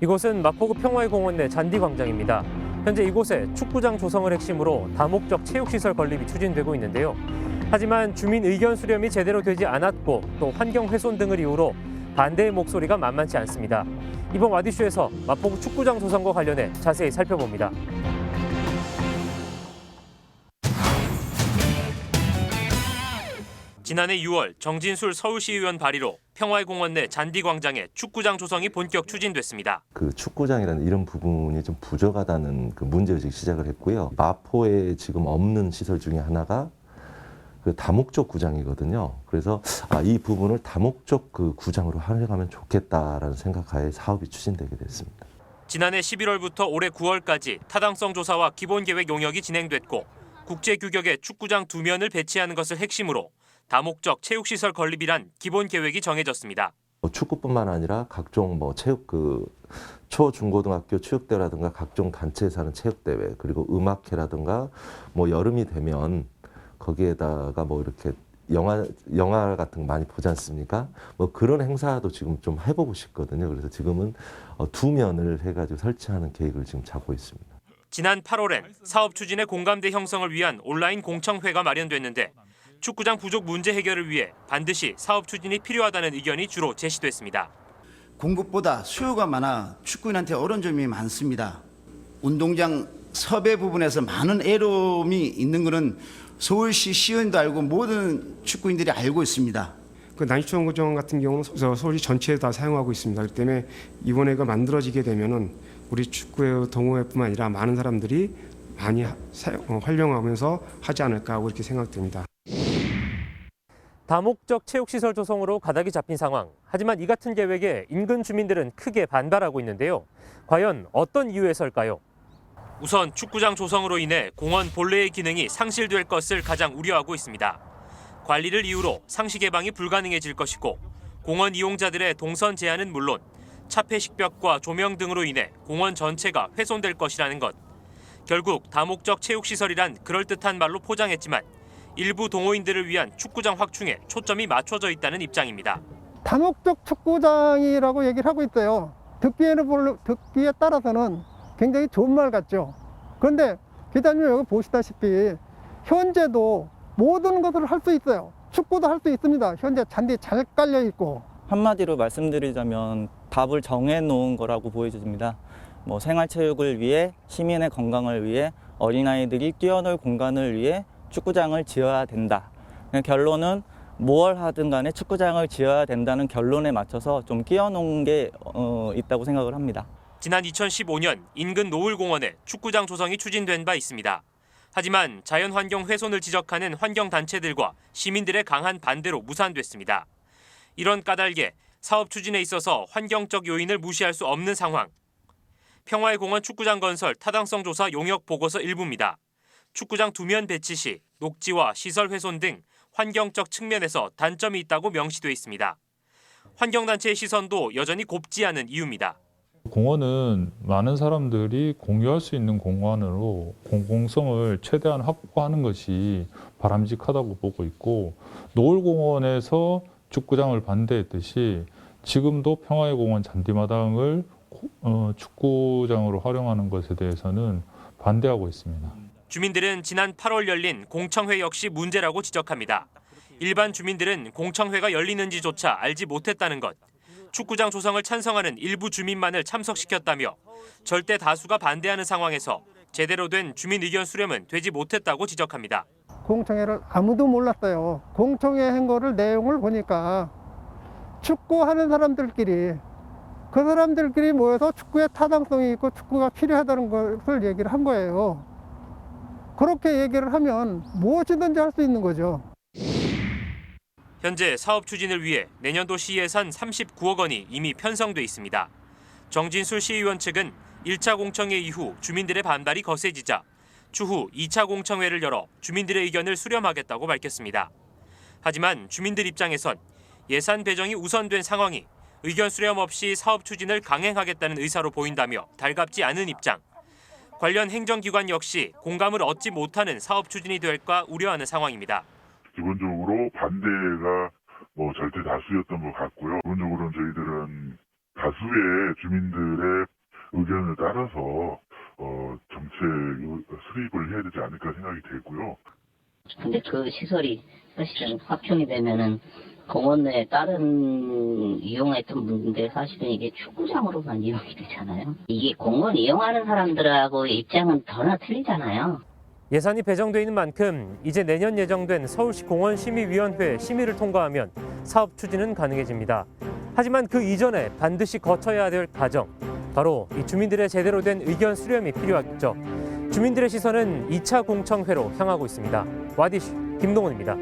이곳은 마포구 평화의 공원 내 잔디광장입니다. 현재 이곳에 축구장 조성을 핵심으로 다목적 체육시설 건립이 추진되고 있는데요. 하지만 주민 의견 수렴이 제대로 되지 않았고 또 환경 훼손 등을 이유로 반대의 목소리가 만만치 않습니다. 이번 와디쇼에서 마포구 축구장 조성과 관련해 자세히 살펴봅니다. 지난해 6월 정진술 서울시의원 발의로 평화의 공원 내 잔디광장에 축구장 조성이 본격 추진됐습니다. 그 축구장이라는 이런 부분이 좀 부족하다는 그 문제의식이 시작을 했고요. 마포에 지금 없는 시설 중에 하나가 그 다목적 구장이거든요. 그래서 이 부분을 다목적 그 구장으로 활용하면 좋겠다라는 생각하에 사업이 추진되게 됐습니다. 지난해 11월부터 올해 9월까지 타당성 조사와 기본계획 용역이 진행됐고 국제 규격의 축구장 2면을 배치하는 것을 핵심으로 다목적 체육시설 건립이란 기본 계획이 정해졌습니다. 축구뿐만 아니라 각종 체육 초, 중고등학교 체육대회라든가 각종 단체에서 하는 체육대회 그리고 음악회라든가 여름이 되면 거기에다가 이렇게 영화 같은 거 많이 보지 않습니까? 그런 행사도 지금 좀 해보고 싶거든요. 그래서 지금은 2면을 해가지고 설치하는 계획을 지금 잡고 있습니다. 지난 8월엔 사업 추진의 공감대 형성을 위한 온라인 공청회가 마련됐는데 축구장 부족 문제 해결을 위해 반드시 사업 추진이 필요하다는 의견이 주로 제시됐습니다. 공급보다 수요가 많아 축구인한테 어려운 점이 많습니다. 운동장 섭외 부분에서 많은 애로움이 있는 것은 서울시 시의원도 알고 모든 축구인들이 알고 있습니다. 그 난시촌 구장 같은 경우는 서울시 전체에 다 사용하고 있습니다. 그렇기 때문에 이번에가 만들어지게 되면은 우리 축구의 동호회뿐만 아니라 많은 사람들이 많이 활용하면서 하지 않을까 하고 이렇게 생각됩니다. 다목적 체육시설 조성으로 가닥이 잡힌 상황. 하지만 이 같은 계획에 인근 주민들은 크게 반발하고 있는데요. 과연 어떤 이유에서일까요? 우선 축구장 조성으로 인해 공원 본래의 기능이 상실될 것을 가장 우려하고 있습니다. 관리를 이유로 상시 개방이 불가능해질 것이고 공원 이용자들의 동선 제한은 물론 차폐 식벽과 조명 등으로 인해 공원 전체가 훼손될 것이라는 것. 결국 다목적 체육시설이란 그럴듯한 말로 포장했지만 일부 동호인들을 위한 축구장 확충에 초점이 맞춰져 있다는 입장입니다. 다목적 축구장이라고 얘기를 하고 있어요. 듣기에 따라서는 굉장히 좋은 말 같죠. 그런데 기자님 여기 보시다시피 현재도 모든 것을 할 수 있어요. 축구도 할 수 있습니다. 현재 잔디 잘 깔려 있고. 한마디로 말씀드리자면 답을 정해놓은 거라고 보여집니다. 생활체육을 위해, 시민의 건강을 위해, 어린아이들이 뛰어놀 공간을 위해 축구장을 지어야 된다. 결론은 뭘 하든 간에 축구장을 지어야 된다는 결론에 맞춰서 좀 끼워놓은 게 있다고 생각을 합니다. 지난 2015년 인근 노을공원에 축구장 조성이 추진된 바 있습니다. 하지만 자연환경 훼손을 지적하는 환경단체들과 시민들의 강한 반대로 무산됐습니다. 이런 까닭에 사업 추진에 있어서 환경적 요인을 무시할 수 없는 상황. 평화의 공원 축구장 건설 타당성 조사 용역 보고서 일부입니다. 축구장 2면 배치 시 녹지와 시설 훼손 등 환경적 측면에서 단점이 있다고 명시돼 있습니다. 환경단체의 시선도 여전히 곱지 않은 이유입니다. 공원은 많은 사람들이 공유할 수 있는 공간으로 공공성을 최대한 확보하는 것이 바람직하다고 보고 있고 노을공원에서 축구장을 반대했듯이 지금도 평화의 공원 잔디마당을 축구장으로 활용하는 것에 대해서는 반대하고 있습니다. 주민들은 지난 8월 열린 공청회 역시 문제라고 지적합니다. 일반 주민들은 공청회가 열리는지조차 알지 못했다는 것. 축구장 조성을 찬성하는 일부 주민만을 참석시켰다며 절대 다수가 반대하는 상황에서 제대로 된 주민 의견 수렴은 되지 못했다고 지적합니다. 공청회를 아무도 몰랐어요. 공청회 한 거를 내용을 보니까 축구하는 사람들끼리 그 사람들끼리 모여서 축구에 타당성이 있고 축구가 필요하다는 것을 얘기를 한 거예요. 그렇게 얘기를 하면 무엇이든지 할 수 있는 거죠. 현재 사업 추진을 위해 내년도 시예산 39억 원이 이미 편성돼 있습니다. 정진술 시의원 측은 1차 공청회 이후 주민들의 반발이 거세지자 추후 2차 공청회를 열어 주민들의 의견을 수렴하겠다고 밝혔습니다. 하지만 주민들 입장에선 예산 배정이 우선된 상황이 의견 수렴 없이 사업 추진을 강행하겠다는 의사로 보인다며 달갑지 않은 입장. 관련 행정기관 역시 공감을 얻지 못하는 사업 추진이 될까 우려하는 상황입니다. 기본적으로 반대가 절대 다수였던 것 같고요. 기본적으로는 저희들은 다수의 주민들의 의견을 따라서 정책 수립을 해야 되지 않을까 생각이 되고요. 근데 그 시설이 사실은 확충이 되면은 공원 내에 다른 이용했던 분들 사실은 이게 축구장으로만 이용이 되잖아요. 이게 공원 이용하는 사람들하고 입장은 더나 틀리잖아요. 예산이 배정돼 있는 만큼 이제 내년 예정된 서울시 공원심의위원회 심의를 통과하면 사업 추진은 가능해집니다. 하지만 그 이전에 반드시 거쳐야 될 과정, 바로 이 주민들의 제대로 된 의견 수렴이 필요하겠죠. 주민들의 시선은 2차 공청회로 향하고 있습니다. 와디슈 김동훈입니다.